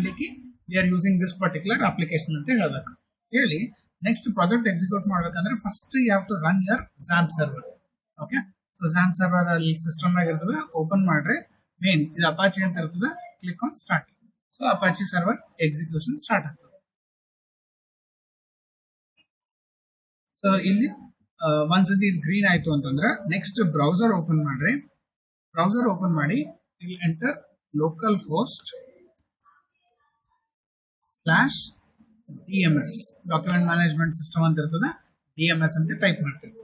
ಮಾಡ್ಲಿಕ್ಕೆ we are using this particular application ಅಂತ ಹೇಳಬೇಕು. ಹೇಳಿ ನೆಕ್ಸ್ಟ್ ಪ್ರಾಜೆಕ್ಟ್ ಎಕ್ಸಿಕ್ಯೂಟ್ ಮಾಡ್ಬೇಕಂದ್ರೆ first you have to run your XAMPP server. Okay, so XAMPP server ಅಲ್ಲಿ system ಆಗಿರ್ತದೆ, open ಮಾಡ್ರಿ. ಮೇನ್ ಇದು ಅಪಾಚಿ ಅಂತ ಇರ್ತದೆ, click on start. So Apache server execution start ಆಗ್ತದೆ. ಸೊ ಇಲ್ಲಿ ಒಂದ್ಸತಿ ಇದು ಗ್ರೀನ್ ಆಯ್ತು ಅಂತಂದ್ರೆ ನೆಕ್ಸ್ಟ್ ಬ್ರೌಸರ್ ಓಪನ್ ಮಾಡ್ರಿ. ಬ್ರೌಸರ್ ಓಪನ್ ಮಾಡಿ ಇಲ್ಲಿ enter localhost /DMS document management system ಅಂತ ಇರ್ತದೆ, DMS ಅಂತ ಟೈಪ್ ಮಾಡ್ತೀವಿ.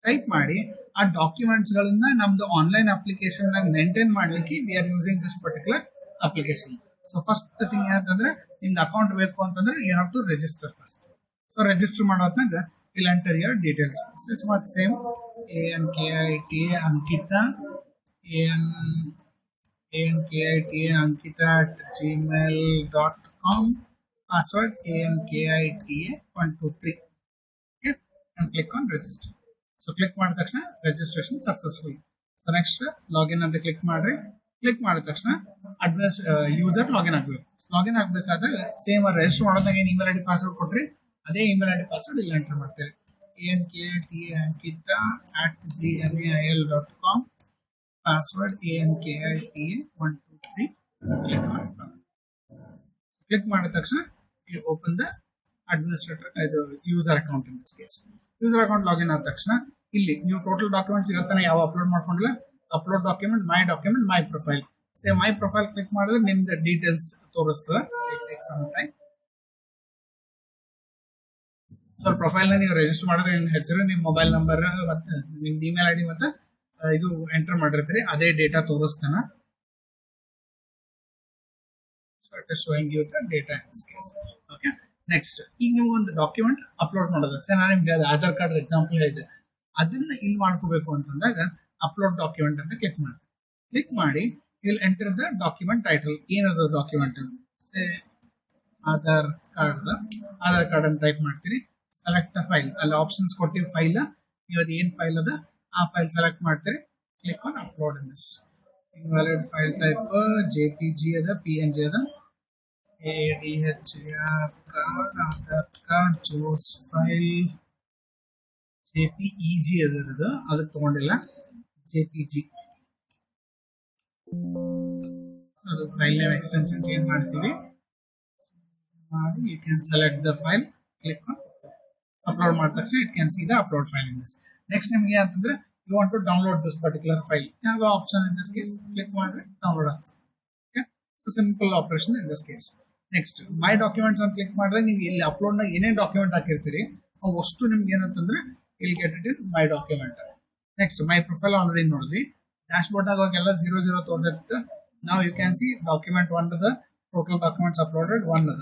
ಟೈಪ್ ಮಾಡಿ ಆ ಡಾಕ್ಯುಮೆಂಟ್ಸ್ ಗಳನ್ನ ನಮ್ದು ಆನ್ಲೈನ್ ಅಪ್ಲಿಕೇಶನ್ ನಾಗ ಮೇಂಟೈನ್ ಮಾಡ್ಲಿಕ್ಕೆ we are using this particular application. So first thing ಏನಂತಂದ್ರೆ ನಿಮ್ದು ಅಕೌಂಟ್ ಬೇಕು ಅಂತಂದ್ರೆ you have to register first. So register ಮಾಡೋದ್ನಾಗ ಇಲ್ಲಿ ಎಂಟರ್ ಯುವರ್ ಡೀಟೇಲ್ಸ್. ಮತ್ತು same ANKITA Ankita ankita@gmail.com, password ANKITA123. okay, and click on register. So click ಮಾಡಿದ ತಕ್ಷಣ registration successful. So next login ಅಂತ ಕ್ಲಿಕ್ ಮಾಡ್ರಿ. ಕ್ಲಿಕ್ ಮಾಡಿದ ತಕ್ಷಣ ಯೂಸರ್ ಲಾಗಿನ್ ಆಗಬೇಕು. ಲಾಗಿನ್ ಆಗಬೇಕಾದಾಗ ಸೇಮ್ ರಿಜಿಸ್ಟರ್ ಮಾಡೋದಾಗ ಏನು ಇಮೇಲ್ ಐಡಿ ಪಾಸ್ವರ್ಡ್ ಕೊಟ್ರಿ ಅದೇ ಇಮೇಲ್ ಐಡಿ ಪಾಸ್ವರ್ಡ್ ಇಲ್ಲಿ ಎಂಟರ್ ಮಾಡ್ತೀರಿ. ankita@gmail.com, password ANKITA123. ಕ್ಲಿಕ್ ಮಾಡಿದ ತಕ್ಷಣ ಓಪನ್ ದ ಅಡ್ಮಿನಿಸ್ಟ್ರೇಟರ್ ಇದು user account. In this case user account login ಆದ ತಕ್ಷಣ ಇಲ್ಲಿ ನೀವು ಟೋಟಲ್ ಡಾಕ್ಯುಮೆಂಟ್ಸ್ ಇವತ್ತಾನೆ ಯಾವ ಅಪ್ಲೋಡ್ ಮಾಡ್ಕೊಂಡಿಲ್ಲ, upload document, my profile. Same my profile click ಮಾಡಿದ್ರೆ ನಿಮ್ದು ಡೀಟೇಲ್ಸ್ ತೋರಿಸ್ತದೆ. ಸೊ ಪ್ರೊಫೈಲ್ ನ ನೀವು ರಿಜಿಸ್ಟರ್ ಮಾಡಿದ್ರೆ ನಿಮ್ಮ ಹೆಸರು, ನಿಮ್ಮ ಮೊಬೈಲ್ ನಂಬರ್ ಮತ್ತೆ ನಿಮ್ದು ಇಮೇಲ್ ಐಡಿ ಮತ್ತೆ ಇದು ಎಂಟರ್ ಮಾಡಿರ್ತೀರಿ, ಅದೇ ಡೇಟಾ ತೋರಿಸ್ತಾನ. So it is showing you the data in this case. Okay, next ಈಗ ನೀವು ಒಂದು ಡಾಕ್ಯುಮೆಂಟ್ ಅಪ್ಲೋಡ್ ಮಾಡೋದು. ಸರ್ ನಾನು ನಿಮ್ಗೆ ಆಧಾರ್ ಕಾರ್ಡ್ ಎಕ್ಸಾಂಪಲ್ ಹೇಳಿದೆ, ಅದನ್ನ ಇಲ್ಲಿ ಮಾಡ್ಕೋಬೇಕು ಅಂತಂದಾಗ ಅಪ್ಲೋಡ್ ಡಾಕ್ಯುಮೆಂಟ್ ಅಂತ ಕ್ಲಿಕ್ ಮಾಡ್ತೀವಿ. ಕ್ಲಿಕ್ ಮಾಡಿ ಇಲ್ಲಿ ಎಂಟರ್ ದ ಡಾಕ್ಯುಮೆಂಟ್ ಟೈಟಲ್. ಏನದು ಡಾಕ್ಯುಮೆಂಟ್? ಆಧಾರ್ ಕಾರ್ಡ್ ಅನ್ನು ಟೈಪ್ ಮಾಡ್ತೀರಿ. ಸೆಲೆಕ್ಟ್ ಫೈಲ್, ಅಲ್ಲಿ ಆಪ್ಷನ್ಸ್ ಕೊಟ್ಟಿವಿ ಫೈಲ್, ನೀವು ಅದು ಏನು ಫೈಲ್ ಅದ ಆ ಫೈಲ್ ಸೆಲೆಕ್ಟ್ ಮಾಡ್ತೀರಿ. Click on upload in this. Invalid file type JPG ಅದ, PNG ಅದ, ADHR card, Aadhaar card, choose file JPEG ಅದರದು, ಅದಕ್ಕೆ ತಗೊಂಡಿಲ್ಲ, JPG. ಅದು ಫೈಲ್ ನೇಮ್ ಎಕ್ಸ್ಟೆನ್ಷನ್ ಚೇಂಜ್ ಮಾಡ್ತೀವಿ ಮಾಡಿ you can select the file. Click on upload ಮಾಡಿದ ತಕ್ಷಣ it can see the upload file in this. Next ನಿಮ್ಗೆ ಅಂತಂದ್ರೆ you want to download this particular file, ಯಾವ option in this case click ಮಾಡಿದ್ರೆ download ಆಗ್ತದೆ. Okay, so simple operation in this case. Next my documents ಅಂತ click ಮಾಡಿದ್ರೆ ನೀವು ಇಲ್ಲಿ ಅಪ್ಲೋಡ್ನಾಗ ಏನೇನು ಡಾಕ್ಯುಮೆಂಟ್ ಹಾಕಿರ್ತೀರಿ ಅವು ಅಷ್ಟು ನಿಮ್ಗೆ ಏನಂತಂದ್ರೆ ಇಲ್ಲಿ get it in my document. Next my profile already ನೋಡಿದ್ವಿ. ಡ್ಯಾಶ್ ಬೋರ್ಡ್ನಾಗ ಅವಾಗೆಲ್ಲ 00 ತೋರಿಸಿರ್ತದೆ. ನಾವು ಯು ಕ್ಯಾನ್ ಸಿ ಡಾಕ್ಯುಮೆಂಟ್ 1 ಅದ, ಟೋಟಲ್ ಡಾಕ್ಯುಮೆಂಟ್ಸ್ ಅಪ್ಲೋಡೆಡ್ 1 ಅದ.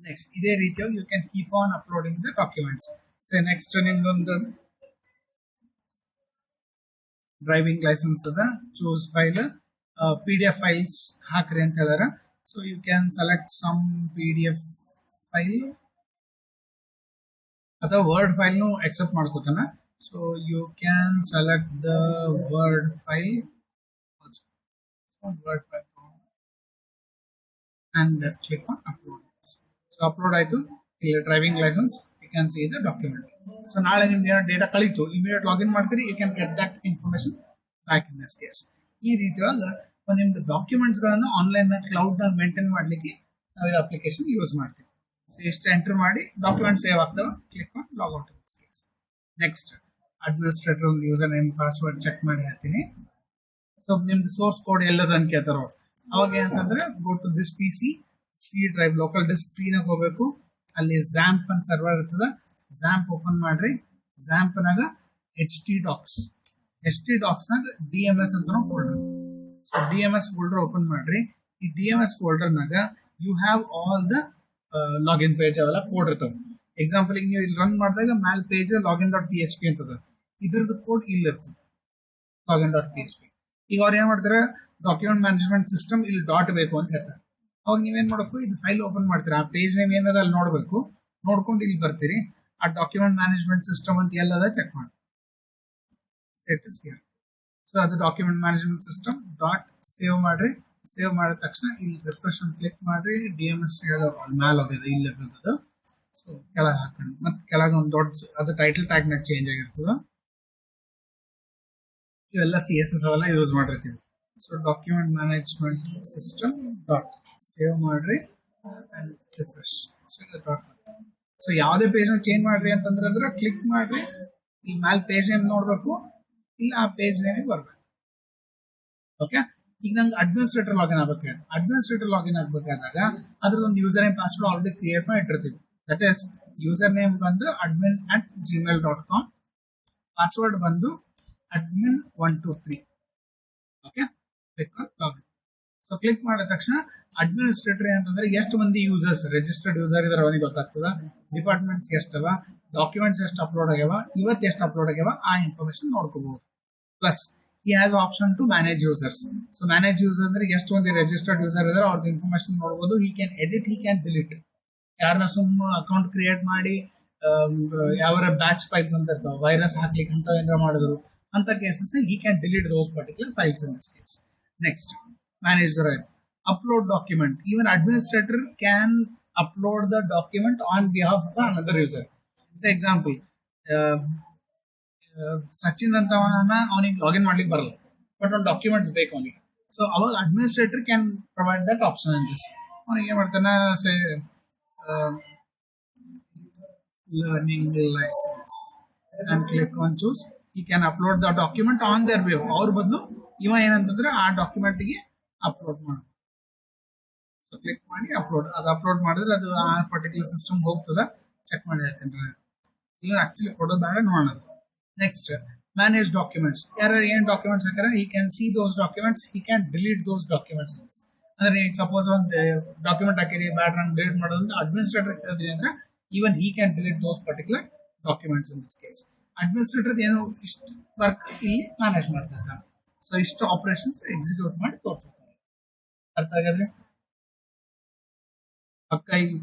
ನೆಕ್ಸ್ಟ್ ಇದೇ ರೀತಿಯಾಗಿ you can keep on uploading the documents. So next ನಿಮ್ದೊಂದು ಡ್ರೈವಿಂಗ್ ಲೈಸೆನ್ಸ್ ಅದ, ಚೂಸ್ ಫೈಲ್, PDF ಫೈಲ್ಸ್ ಹಾಕ್ರಿ ಅಂತ ಹೇಳ್ಯಾರ. So you can select some PDF file ಅಥವಾ ವರ್ಡ್ ಫೈಲ್ನು ಎಕ್ಸೆಪ್ಟ್ ಮಾಡ್ಕೋತಾನ. So you can select the word file and click on upload. So upload ಆಯ್ತು. ಇಲ್ಲಿ driving license, you can see the document. So ನಾಳೆ ನಿಮ್ಗೆ ಏನೋ ಡೇಟಾ ಕಳೀತು, immediate login ಮಾಡ್ತೀರಿ, you can get that information back in this case. ಈ ರೀತಿಯಾಗಿ ನಿಮ್ದು ಡಾಕ್ಯುಮೆಂಟ್ಸ್ ಗಳನ್ನು ಆನ್ಲೈನ್ ಕ್ಲೌಡ್ ನಾಗ ಮೇಂಟೈನ್ ಮಾಡ್ಲಿಕ್ಕೆ ನಾವು ಈ ಅಪ್ಲಿಕೇಶನ್ ಯೂಸ್ ಮಾಡ್ತೀವಿ. ಸೊ ಇಷ್ಟು ಎಂಟರ್ ಮಾಡಿ ಡಾಕ್ಯುಮೆಂಟ್ ಸೇವ್ ಆಗ್ತವೆ. Click on log out in this case. Next administrator user name password check ಮಾಡಿ ಹೇಳ್ತೀನಿ. ಸೊ ನಿಮ್ದು ಸೋರ್ಸ್ ಕೋಡ್ ಎಲ್ಲದ ಅಂತ ಕೇಳ್ತಾರ ಅವ್ರು. ಅವಾಗ ಏನಂತಂದ್ರೆ go to this PC C drive, local disk C ನಾಗ ಹೋಗ್ಬೇಕು. ಅಲ್ಲಿ ಝ್ಯಾಂಪ್ ಅಂತ ಸರ್ವರ್ ಇರ್ತದ, ಝ್ಯಾಂಪ್ ಓಪನ್ ಮಾಡ್ರಿ. ಝ್ಯಾಂಪ್ ನಾಗ HT docs ನಾಗ DMS ಅಂತ folder. So DMS folder open ಮಾಡ್ರಿ. ಈ DMS ಫೋಲ್ಡರ್ ನಾಗ you have all the login page ಅವೆಲ್ಲ ಕೋಡ್ ಇರ್ತವೆ. ಎಕ್ಸಾಂಪಲ್ ಈಗ ನೀವು ಇಲ್ಲಿ ರನ್ ಮಾಡಿದಾಗ ಮ್ಯಾಲ್ ಪೇಜ್ login.php ಅಂತದ, ಇದ್ರದ್ದು ಕೋಡ್ ಇಲ್ಲಿ ಇರ್ತದೆ login.php. ಈಗ ಅವ್ರು ಏನ್ ಮಾಡ್ತಾರೆ, ಡಾಕ್ಯುಮೆಂಟ್ ಮ್ಯಾನೇಜ್ಮೆಂಟ್ ಸಿಸ್ಟಮ್ ಇಲ್ಲಿ ಡಾಟ್ ಬೇಕು ಅಂತ ಹೇಳ್ತಾರೆ. ಅವಾಗ ನೀವೇನ್ ಮಾಡಬೇಕು, ಇದು ಫೈಲ್ ಓಪನ್ ಮಾಡ್ತೀರಾ, ಆ ಪೇಜ್ ನೇಮ್ ಏನದ ಅಲ್ಲಿ ನೋಡ್ಬೇಕು. ನೋಡ್ಕೊಂಡು ಇಲ್ಲಿ ಬರ್ತೀರಿ, ಆ ಡಾಕ್ಯುಮೆಂಟ್ ಮ್ಯಾನೇಜ್ಮೆಂಟ್ ಸಿಸ್ಟಮ್ ಅಂತ ಎಲ್ಲದ ಚೆಕ್ ಮಾಡಿ. It is here. ಸೊ ಅದು document management system dot save ಮಾಡ್ರಿ. ಸೇವ್ ಮಾಡಿದ ತಕ್ಷಣ ಇಲ್ಲಿ ರಿಫ್ರೆಶ್ ಅಂತ ಕ್ಲಿಕ್ ಮಾಡಿ DMS ಮ್ಯಾಲ ಹೋಗಿದೆ ಇಲ್ಲಿ ಬಂದದ್ದು. ಸೊ ಕೆಳಗೆ ಹಾಕೊಂಡು ಮತ್ತೆ ಕೆಳಗೆ ಒಂದು ದೊಡ್ಡ ಅದು ಟೈಟಲ್ ಟ್ಯಾಗ್ನಾಗ ಚೇಂಜ್ ಆಗಿರ್ತದೆ. ಇವೆಲ್ಲ CSS ಅವೆಲ್ಲ ಯೂಸ್ ಮಾಡಿರ್ತೀವಿ. So document management system dot save ಮಾಡ್ರಿ ಅಂಡ್ ರಿಫ್ರೆಶ್. ಸೊ ಯಾವುದೇ ಪೇಜ್ನ ಚೇಂಜ್ ಮಾಡ್ರಿ ಅಂತಂದ್ರೆ ಕ್ಲಿಕ್ ಮಾಡ್ರಿ, ಇಲ್ಲಿ ಮ್ಯಾಲೆ ಪೇಜ್ ನೇಮ್ ನೋಡ್ಬೇಕು, ಇಲ್ಲ ಆ ಪೇಜ್ ನೇಮಿಗೆ ಬರ್ಬೇಕು. ಓಕೆ, ಈಗ ನಂಗೆ ಅಡ್ಮಿನಿಸ್ಟ್ರೇಟರ್ ಲಾಗಿನ್ ಆಗ್ಬೇಕು. ಅಡ್ಮಿನಿಸ್ಟ್ರೇಟರ್ ಲಾಗಿನ್ ಆಗ್ಬೇಕಾದಾಗ ಅದ್ರದ್ದೊಂದು user name password already create ಮಾಡಿ ಇಟ್ಟಿರ್ತೀವಿ. ದಟ್ ಈಸ್ ಯೂಸರ್ ನೇಮ್ ಬಂದು admin@gmail.com, ಪಾಸ್ವರ್ಡ್ ಬಂದು admin123. Okay, click login. So click ಮಾಡಿದ ತಕ್ಷಣ ಅಡ್ಮಿನಿಸ್ಟ್ರೇಟರ್ ಅಂತಂದ್ರೆ ಎಷ್ಟು ಮಂದಿ ಯೂಸರ್ಸ್ ರಿಜಿಸ್ಟರ್ಡ್ ಯೂಸರ್ ಇದಾರೆ ಅವನಿಗೆ ಗೊತ್ತಾಗ್ತದ, ಡಿಪಾರ್ಟ್ಮೆಂಟ್ಸ್ ಎಷ್ಟವ, ಡಾಕ್ಯುಮೆಂಟ್ಸ್ ಎಷ್ಟು ಅಪ್ಲೋಡ್ ಆಗ್ಯಾವ, ಇವತ್ತು ಎಷ್ಟು ಅಪ್ಲೋಡ್ ಆಗ್ಯಾವ, ಆ ಇನ್ಫಾರ್ಮೇಶನ್ ನೋಡ್ಕೋಬಹುದು. Plus he has option to manage users. So manage user ಅಂದ್ರೆ ಎಷ್ಟು ಮಂದಿ ರಿಜಿಸ್ಟರ್ಡ್ ಯೂಸರ್ ಇದಾರೆ ಅವ್ರದ್ದು ಇನ್ಫಾರ್ಮೇಶನ್ ನೋಡಬಹುದು. he can edit, he can delete. ಯಾರನ್ನ ಸುಮ್ಮನೆ ಅಕೌಂಟ್ ಕ್ರಿಯೇಟ್ ಮಾಡಿ ಯಾವ ಬ್ಯಾಚ್ ಫೈಲ್ಸ್ ಅಂತ ಇರ್ತಾವ, ವೈರಸ್ ಹಾಕ್ಲಿಕ್ಕೆ ಅಂತ ಏನಾರ ಮಾಡಿದ್ರು ಅಂತ cases he can delete those particular files in this case. Next, manager ಆಯ್ತು. upload document. Even administrator can upload the document on behalf of another user. So example, Sachin ಅಂತ ಅವನಿಗೆ ಲಾಗಿನ್ ಮಾಡ್ಲಿಕ್ಕೆ ಬರಲ್ಲ, ಬಟ್ ಒಂದು ಡಾಕ್ಯುಮೆಂಟ್ಸ್ ಬೇಕು ಅವನಿಗೆ. ಸೊ ಅವಾಗ administrator can provide that option in this. ಅವನಿಗೆ ಏನ್ ಮಾಡ್ತಾನೆ, say learning license and click on choose. He can upload the document on their behalf. ಅವ್ರ ಬದಲು ಇವ ಏನಂತಂದ್ರೆ ಆ ಡಾಕ್ಯುಮೆಂಟ್ಗೆ ಅಪ್ಲೋಡ್ ಮಾಡ್ಬೋದು. ಸೊ ಕ್ಲಿಕ್ ಮಾಡಿ ಅಪ್ಲೋಡ್. ಅದು ಅಪ್ಲೋಡ್ ಮಾಡಿದ್ರೆ ಅದು ಆ ಪರ್ಟಿಕ್ಯುಲರ್ ಸಿಸ್ಟಮ್ ಹೋಗ್ತದ. ಚೆಕ್ ಮಾಡಿ ಹೇಳ್ತೀನಿ. ಈಗ ಆಕ್ಚುಲಿ ಕೊಡೋದು ಬೇಡ, ನೋಡೋಣ. Next, manage documents. ಯಾರು ಏನ್ ಡಾಕ್ಯುಮೆಂಟ್ಸ್ ಹಾಕ್ಯಾರ, he can see those documents, he can delete those documents. ಅಂದ್ರೆ ಈಗ ಸಪೋಸ್ ಒಂದು ಡಾಕ್ಯುಮೆಂಟ್ ಹಾಕಿರಿ, ಬ್ಯಾಡ್ ರನ್ ಡಿಲೀಟ್ ಮಾಡೋದು ಅಡ್ಮಿನಿಸ್ಟ್ರೇಟರ್ ಹೇಳ್ತೀನಿ ಅಂದ್ರೆ even he can delete those particular documents in this case. Administrator ಏನು ಇಷ್ಟು ವರ್ಕ್ ಇಲ್ಲಿ ಮ್ಯಾನೇಜ್ ಮಾಡ್ತಾ ಇರ್ತಾನೆ. ಸೊ ಇಷ್ಟು ಆಪರೇಷನ್ಸ್ ಎಕ್ಸಿಕ್ಯೂಟ್ ಮಾಡಿ ತೋರಿಸ್ತಾರೆ. ಅರ್ಥ ಆಗಿದ್ರೆ ಪಕ್ಕ ಈಗ